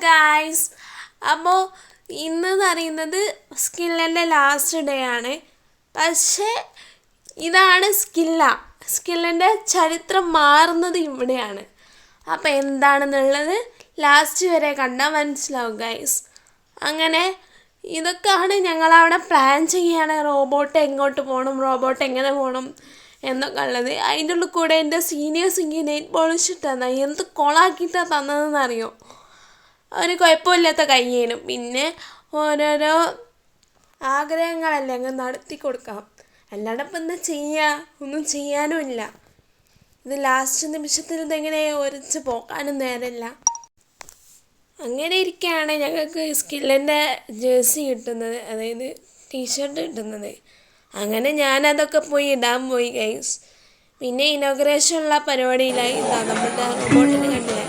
Guys, അപ്പോൾ ഇന്നെന്ന് പറയുന്നത് സ്കില്ലിൻ്റെ last day ആണ്. പക്ഷേ ഇതാണ് സ്കില്ലിൻ്റെ ചരിത്രം മാറുന്നത് ഇവിടെയാണ്. അപ്പോൾ എന്താണെന്നുള്ളത് ലാസ്റ്റ് വരെ കണ്ടാൽ മനസ്സിലാവും ഗായ്സ്. അങ്ങനെ ഇതൊക്കെയാണ് ഞങ്ങളവിടെ പ്ലാൻ ചെയ്യുകയാണ്. റോബോട്ട് എങ്ങോട്ട് പോകണം, റോബോട്ട് എങ്ങനെ പോകണം എന്നൊക്കെ ഉള്ളത്. അതിൻ്റെ ഉള്ളിൽ കൂടെ എൻ്റെ സീനിയേഴ്സ് എനിക്ക് നെറ്റ് പോളിഷ് ഇട്ടാൽ എന്ത് കൊളാക്കിയിട്ടാണ് തന്നതെന്നറിയോ. അവന് കുഴപ്പമില്ലാത്ത കയ്യേനും. പിന്നെ ഓരോരോ ആഗ്രഹങ്ങളല്ലേ അങ്ങ് നടത്തി കൊടുക്കാം. അല്ലാണ്ട് ഇപ്പം എന്താ ചെയ്യുക, ഒന്നും ചെയ്യാനും ഇല്ല. ഇത് ലാസ്റ്റ് നിമിഷത്തിൽ ഇതെങ്ങനെ ഒരച്ച് പോക്കാനും നേരമില്ല. അങ്ങനെ ഇരിക്കുകയാണ് ഞങ്ങൾക്ക് സ്കില്ലിൻ്റെ ജേഴ്സി കിട്ടുന്നത്, അതായത് ടീഷർട്ട് കിട്ടുന്നത്. അങ്ങനെ ഞാനതൊക്കെ പോയി ഇടാൻ പോയി ഗൈസ്. പിന്നെ ഇനോഗ്രേഷനുള്ള പരിപാടിയിലായി. നമ്മുടെ റോബോട്ടിന് കണ്ടില്ലേ.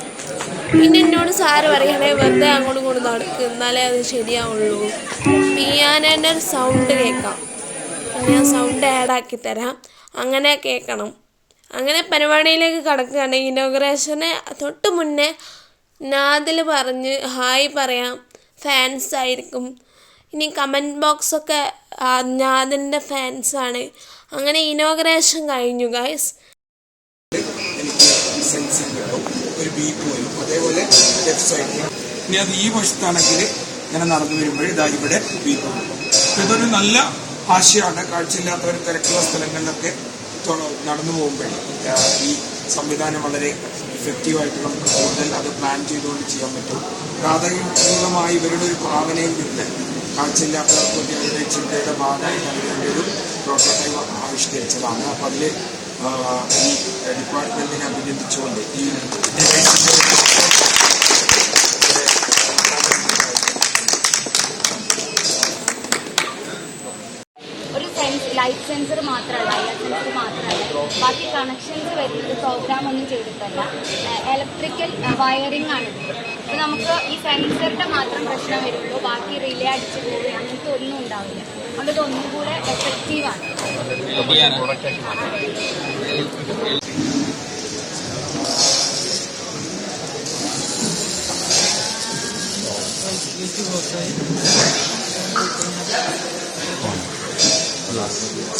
പിന്നെ എന്നോട് സാറ് പറയണേ വെറുതെ അങ്ങോട്ടും ഇങ്ങോട്ടും നടക്കുക, എന്നാലേ അത് ശരിയാവുള്ളൂ. പിയാനോൻ്റെ ഒരു സൗണ്ട് കേൾക്കാം, ഞാൻ സൗണ്ട് ആഡാക്കി തരാം, അങ്ങനെ കേൾക്കണം. അങ്ങനെ പരിപാടിയിലേക്ക് കടക്കുകയാണ്. ഇനോഗ്രേഷന് തൊട്ട് മുന്നേ നാദിൽ പറഞ്ഞ് ഹായ് പറയാം, ഫാൻസ് ആയിരിക്കും. ഇനി കമൻറ്റ് ബോക്സൊക്കെ നാദിൻ്റെ ഫാൻസാണ്. അങ്ങനെ ഇനോഗ്രേഷൻ കഴിഞ്ഞു ഗൈസ്. ഒരു ബീപ്പ് വരും, അതേപോലെ ലെഫ്റ്റ് സൈഡിൽ. ഇനി അത് ഈ വശത്താണെങ്കിൽ ഇങ്ങനെ നടന്നു വരുമ്പോൾ ഇതാ ഇവിടെ ബീപ്പ് വരും. ഇതൊരു നല്ല ആശയമാണ്. കാഴ്ചയില്ലാത്തവർ തിരക്കുള്ള സ്ഥലങ്ങളിലൊക്കെ നടന്നു പോകുമ്പോൾ ഈ സംവിധാനം വളരെ ഇഫക്റ്റീവായിട്ട് നമുക്ക് കൂടുതൽ അത് പ്ലാൻ ചെയ്തുകൊണ്ട് ചെയ്യാൻ പറ്റും. പ്രാഥമികമായി ഇവരുടെ ഒരു ഭാവനയിൽ നിന്ന് കാഴ്ചയില്ലാത്തവർക്ക് അവരുടെ ചിന്തയുടെ ഭാഗമായിട്ട് അവരുടെ ഒരു പ്രോട്ടോടൈപ്പ് ആവിഷ്കരിച്ചതാണ്. അപ്പം അതിൽ ഈ ഡിപ്പാർട്ട്മെന്റിനെ അഭിനന്ദിച്ചുകൊണ്ട് ഈ ലൈറ്റ് സെൻസർ മാത്രമല്ല, ബാക്കി കണക്ഷൻസ് വരുന്നത് പ്രോഗ്രാം ഒന്നും ചെയ്തിട്ടല്ല, ഇലക്ട്രിക്കൽ വയറിംഗ് ആണ്. അപ്പോൾ നമുക്ക് ഈ സെൻസറിന്റെ മാത്രം പ്രശ്നം വരുള്ളൂ, ബാക്കി റിലേ അടിച്ചു പോവുക അങ്ങനത്തെ ഒന്നും ഉണ്ടാവില്ല. അതുകൊണ്ട് ഇതൊന്നും കൂടെ എഫക്റ്റീവാണ്.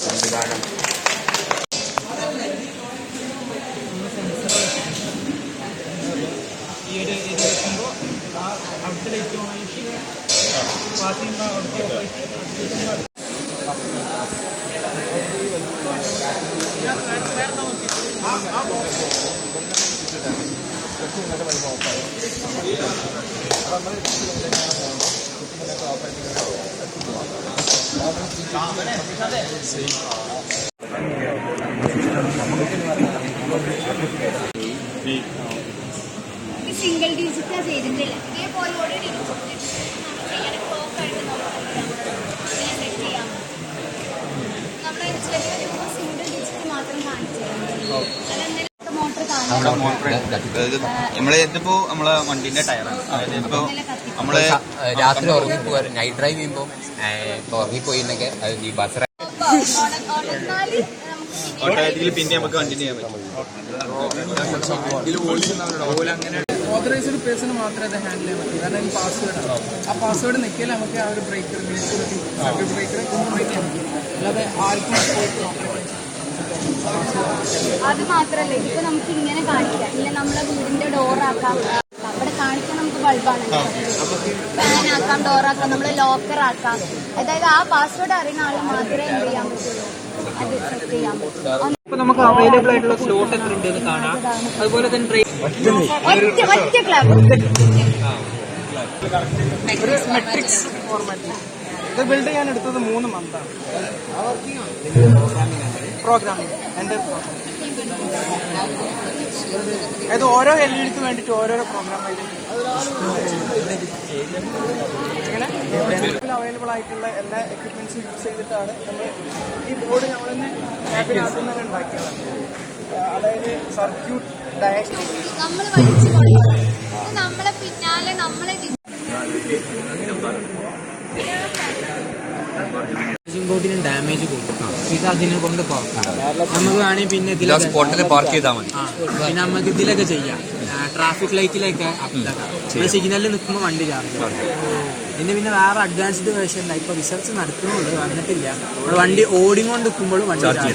സംവിധാനം സിംഗിൾ ഡിജിറ്റാ ചെയ്തിട്ടില്ല. ഇതേപോലെ നമ്മുടെ സിംഗിൾ ഡിജിറ്റ് മാത്രം കാണിച്ചു ഇതിപ്പോ നമ്മളെ വണ്ടിന്റെ ടയറാണ്. അതായത് ഇപ്പൊ നമ്മള് രാത്രി ഉറങ്ങിപ്പോവാറ്, നൈറ്റ് ഡ്രൈവ് ചെയ്യുമ്പോൾ ഉറങ്ങിപ്പോയിന്നൊക്കെ ഈ ബസ് ഓട്ടോമാറ്റിക്കലി പിന്നെ നമുക്ക് കണ്ടിന്യൂ ചെയ്യാൻ പറ്റും. ഓതറൈസ്ഡ് പേഴ്സണ് മാത്രമേ അത് ഹാൻഡിൽ ചെയ്യാൻ പറ്റൂ. കാരണം ഈ പാസ്വേഡാണ്. ആ പാസ്വേഡ് നിൽക്കിയാൽ നമുക്ക് ആ ഒരു ബ്രേക്കർ സർക്യൂട്ട് ബ്രേക്കർ ഓപ്പറേറ്റ് ചെയ്യാൻ പറ്റും. അല്ലാതെ ആർക്കും അത് മാത്രല്ല, ഇതിപ്പോ നമുക്ക് ഇങ്ങനെ കാണിക്കാം, ഇല്ല നമ്മളെ വീടിന്റെ ഡോറാക്കാം, അവിടെ കാണിക്കാൻ നമുക്ക് ബൾബാണ്, ഫാൻ ആക്കാം, ഡോറാക്കാം, നമ്മള് ലോക്കർ ആക്കാം. അതായത് ആ പാസ്വേഡ് അറിയുന്ന ആൾ മാത്രമേ എന്ത് ചെയ്യാൻ പറ്റുള്ളൂ, അത് സെറ്റ് ചെയ്യാൻ പറ്റുള്ളൂ. ഇപ്പൊ നമുക്ക് അവൈലബിൾ ആയിട്ടുള്ള സ്ലോട്ട് എത്ര ഉണ്ട് എന്ന് കാണാം. അതുപോലെ തന്നെ ഒറ്റ ക്ലബ് ഒരു മെട്രിക്സ് ഫോർമാറ്റിൽ ഇത് ബിൽഡ് ചെയ്യാൻ എടുത്തത് 3 മന്താണ്. പ്രോഗ്രാമിംഗ് എൻ്റെ അതായത് ഓരോ LED-ക്ക് വേണ്ടിയിട്ട് ഓരോരോ പ്രോഗ്രാം ഇങ്ങനെ അവൈലബിൾ ആയിട്ടുള്ള എല്ലാ എക്യുപ്മെന്റ്സും യൂസ് ചെയ്തിട്ടാണ് നമ്മൾ ഈ ബോർഡ് നമ്മൾ തന്നെ ആപ്പിനകത്ത് തന്നെ ഉണ്ടാക്കിയതാണ്. അതായത് സർക്യൂട്ട് ഡയഗ്രം നമ്മൾ പഠിച്ചു നമ്മളെ പിന്നാലെ നമ്മളെ ബോട്ടിന് ഡാമേജ് കൊടുക്കും. ഇത് അതിനെ കൊണ്ട് പോകാം. നമുക്ക് വേണമെങ്കിൽ പിന്നെ ഇതിൽ സ്പോട്ടിൽ പാർക്ക് ചെയ്താൽ മതി. പിന്നെ നമുക്ക് ഇതിലൊക്കെ ചെയ്യാം. ട്രാഫിക് ലൈറ്റിലൊക്കെ അപ്ലൈ സിഗ്നലിൽ നിൽക്കുമ്പോൾ വണ്ടി ചാർജ്. പിന്നെ വേറെ അഡ്വാൻസ്ഡ് വേർഷൻ ഇല്ല. ഇപ്പോൾ റിസർച്ച് നടത്തുന്നുണ്ട്, വന്നിട്ടില്ല. നമ്മൾ വണ്ടി ഓടിക്കൊണ്ട് നിൽക്കുമ്പോഴും വണ്ടി ചാർജ്.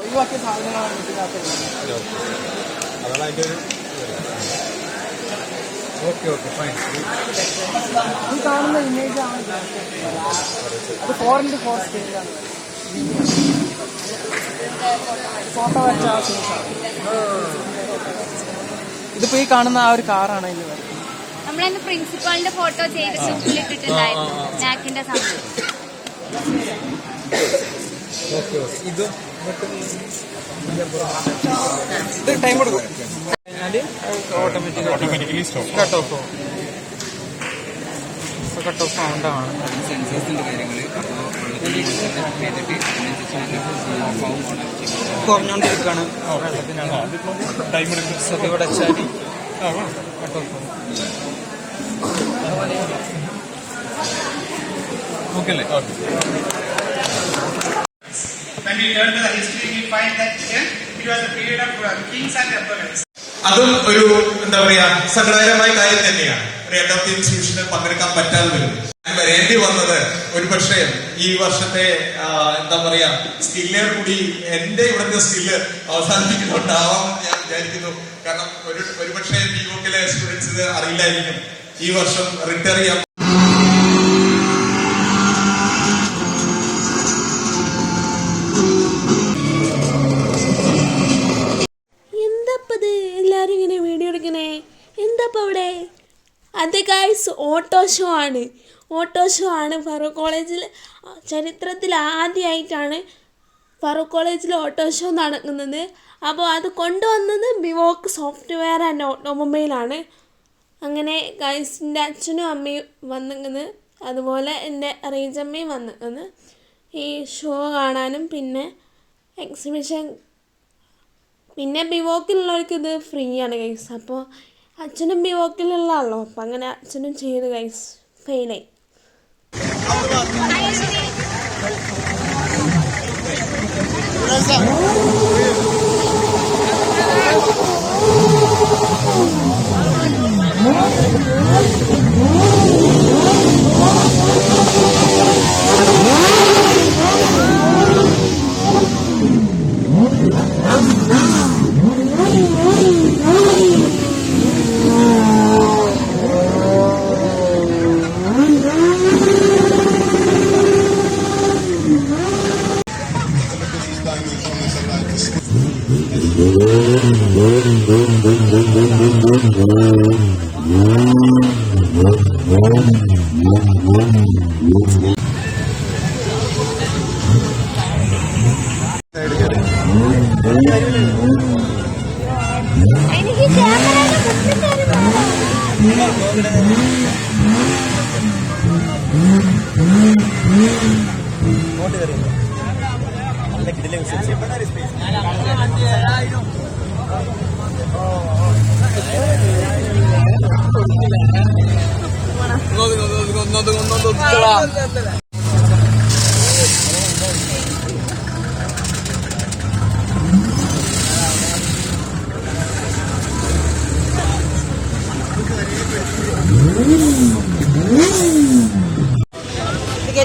ഒഴിവാക്കിയ സാധനങ്ങളാണ് ഈ കാണുന്ന ഇമേജ് ആണ് അത് 4x4 സ്കെയിലാണ്. ഫോട്ടോ വെച്ച ആ ശേഷമാണ്. ഇതിപ്പോ ഈ കാണുന്ന ആ ഒരു കാറാണ് ഇതിന് വരുന്നത്. നമ്മളന്ന് പ്രിൻസിപ്പാളിന്റെ ഫോട്ടോ ചെയ്ത് ഗ്രൂപ്പിലിട്ടിട്ടുണ്ടായിരുന്നു നാക്കിന്റെ സമയം. ഇത് ടൈം കൊടുക്കും. ഓട്ടോമാറ്റിക്കലി കട്ട് ഓഫ് സൗണ്ടാണ്. കുറഞ്ഞോണ്ടിരിക്കുകയാണ്. ഇവിടെ വെച്ചാൽ കട്ട് ഓഫ് ഓക്കെ അല്ലേ? When we turn to the history, we find that it was a period of kings and emperors. അതും ഒരു എന്താ പറയാ സങ്കടകരമായ കാര്യം തന്നെയാണ്. ഒരു എൻഡ് ഓഫ് ദി ഇൻസ്റ്റിറ്റ്യൂഷനിൽ പങ്കെടുക്കാൻ പറ്റാതെ വരും. വരേണ്ടി വന്നത് ഒരുപക്ഷെ ഈ വർഷത്തെ എന്താ പറയാ സ്കില്ലിനെ കൂടി എന്റെ ഇവിടുത്തെ സ്കില്ല് അവസാനിപ്പിക്കുന്നുണ്ടാവാം ഞാൻ വിചാരിക്കുന്നു. കാരണം ഒരുപക്ഷെ യുവക്കിലെ സ്റ്റുഡൻസ് ഇത് അറിയില്ലായിരിക്കും. ഈ വർഷം റിട്ടയർ ചെയ്യാൻ എല്ലാവരും ഇങ്ങനെ വീഡിയോ എടുക്കണേ എന്താപ്പം അവിടെ? അത് ഗൈസ് ഓട്ടോ ഷോ ആണ്. ഫറൂഖ് കോളേജിൽ ചരിത്രത്തിൽ ആദ്യമായിട്ടാണ് ഫറൂഖ് കോളേജിൽ ഓട്ടോ ഷോ നടക്കുന്നത്. അപ്പോൾ അത് കൊണ്ടുവന്നത് ബിവോക്ക് സോഫ്റ്റ്വെയർ ആൻഡ് ഓട്ടോമൊബൈലാണ്. അങ്ങനെ ഗൈസിൻ്റെ അച്ഛനും അമ്മയും വന്നിരിക്കുന്നത്, അതുപോലെ എൻ്റെ റീജമ്മയും വന്നിരിക്കുന്നത് ഈ ഷോ കാണാനും പിന്നെ എക്സിബിഷൻ. പിന്നെ ബിവോക്കിലുള്ളവർക്ക് ഇത് ഫ്രീ ആണ് ഗൈസ്. അപ്പോൾ അച്ഛനും ബിവോക്കിലുള്ള ആളോ, അപ്പം അങ്ങനെ അച്ഛനും ചെയ്ത് ഗൈസ് ഫെയിലായി. എനിക്ക്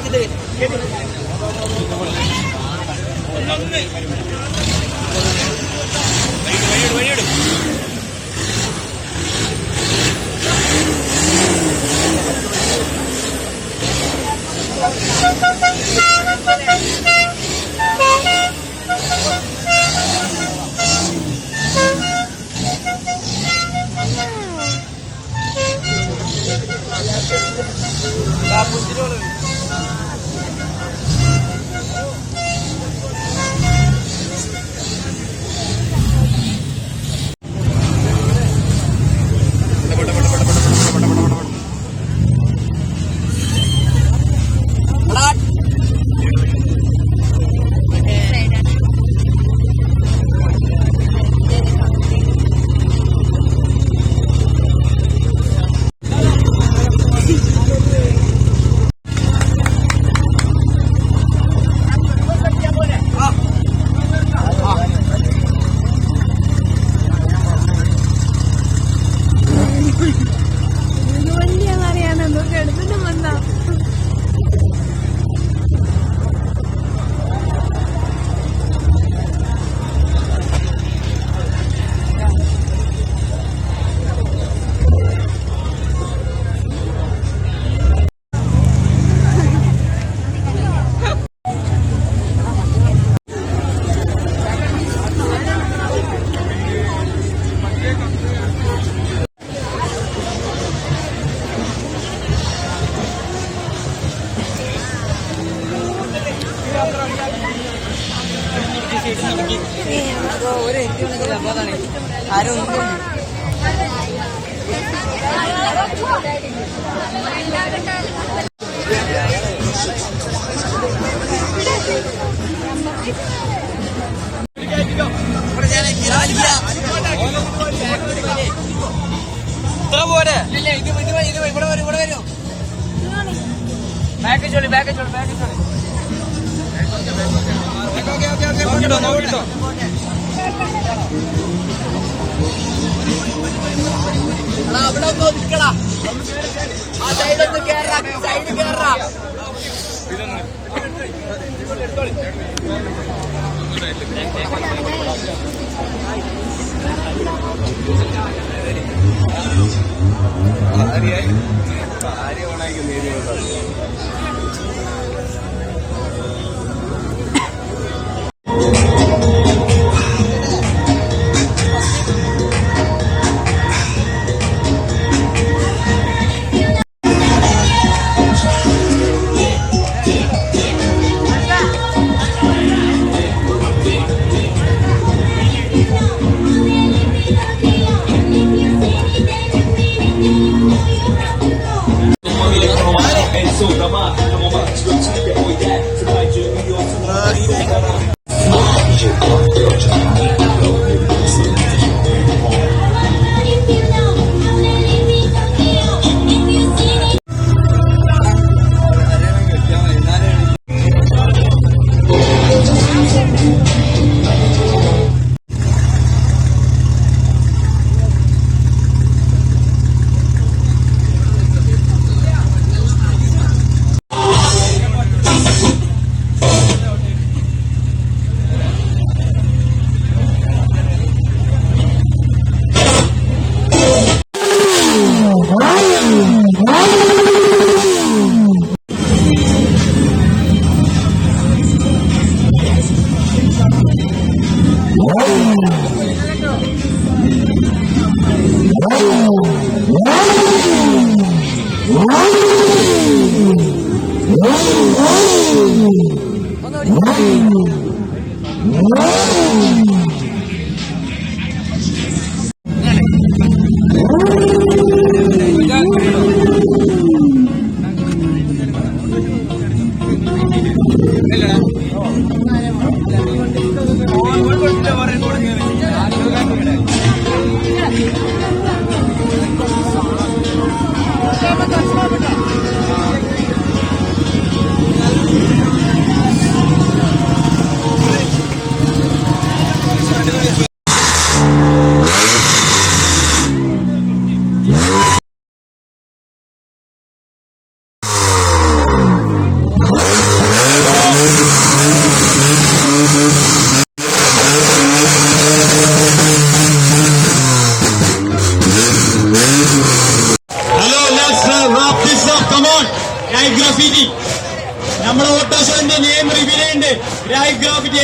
നമ്മുടെ ഓട്ടോഷോന്റെ നെയിം റിവീൽ ചെയ്യുന്നുണ്ട്.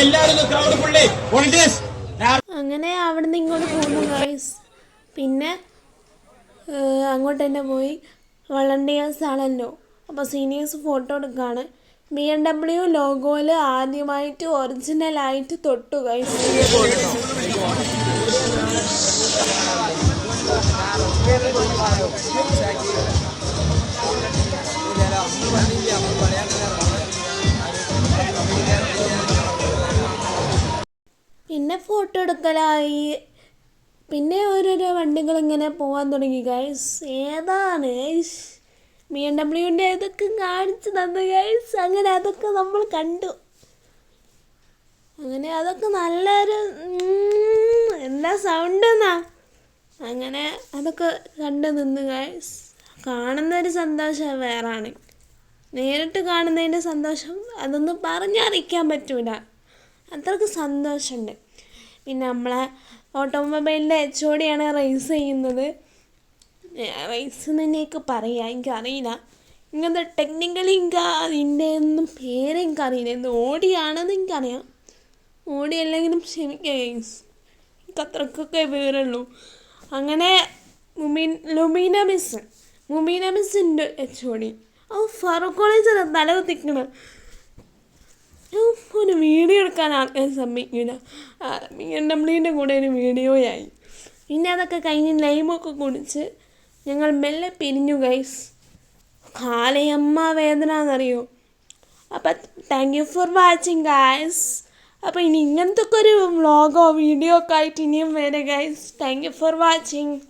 എല്ലാവരും ക്രൗഡ് ഫുള്ളി വോളണ്ടിയേഴ്സ്. അങ്ങനെ അവിടെ നിന്ന് ഇങ്ങോട്ട് പോകുന്നു ഗൈസ്. പിന്നെ അങ്ങോട്ട് തന്നെ പോയി വളണ്ടിയേഴ്സ് ആണല്ലോ, അപ്പോൾ സീനിയേഴ്സ് ഫോട്ടോ എടുക്കുകയാണ്. BMW ലോഗോയിൽ ആദ്യമായിട്ട് ഒറിജിനലായിട്ട് തൊട്ടു ഗൈസ്. പിന്നെ ഫോട്ടോ എടുക്കലായി. പിന്നെ ഓരോരോ വണ്ടികൾ ഇങ്ങനെ പോകാൻ തുടങ്ങി ഗൈസ്. ഏതാണ് BMW ഇതൊക്കെ കാണിച്ചു തന്നു ഗൈസ്. അങ്ങനെ അതൊക്കെ നമ്മൾ കണ്ടു. അങ്ങനെ അതൊക്കെ നല്ലൊരു എന്താ സൗണ്ട് എന്നാ, അങ്ങനെ അതൊക്കെ കണ്ടു നിന്ന് ഗൈസ്. കാണുന്നൊരു സന്തോഷം വേറാണ്. നേരിട്ട് കാണുന്നതിൻ്റെ സന്തോഷം അതൊന്നും പറഞ്ഞറിയിക്കാൻ പറ്റൂല, അത്രയ്ക്ക് സന്തോഷമുണ്ട്. പിന്നെ നമ്മളെ ഓട്ടോമൊബൈലിൻ്റെ HOD ആണ് റേസ് ചെയ്യുന്നത്. റേസ് തന്നെയൊക്കെ പറയാം, എനിക്കറിയില്ല. ഇങ്ങനത്തെ ടെക്നിക്കലി എനിക്ക് അതിൻ്റെ ഒന്നും പേര് എനിക്കറിയില്ല. എന്ത് ഓടിയാണെന്ന് എനിക്കറിയാം, ഓടി അല്ലെങ്കിലും ക്ഷമിക്കുക ഗൈസ്, എനിക്ക് അത്രക്കൊക്കെ പേരുള്ളൂ. അങ്ങനെ ലുമീന മിസ്സിൻ്റെ HOD ഫറൂഖ് കോളേജ് തലകുത്തിക്കണം. ഒരു വീഡിയോ എടുക്കാൻ ആൾക്കാർ സമ്മതിക്കില്ല. BMW കൂടെ ഒരു വീഡിയോയായി. പിന്നെ അതൊക്കെ കഴിഞ്ഞ് ലൈമൊക്കെ കുടിച്ച് ഞങ്ങൾ മെല്ലെ പിരിഞ്ഞു ഗൈസ്. കാലയമ്മ വേദന എന്നറിയോ. അപ്പം thank you for watching guys. അപ്പോൾ ഇനി ഇങ്ങനത്തെ ഒക്കെ ഒരു വ്ളോഗോ വീഡിയോ ഒക്കെ ആയിട്ട് ഇനിയും വരെ guys. Thank you for watching.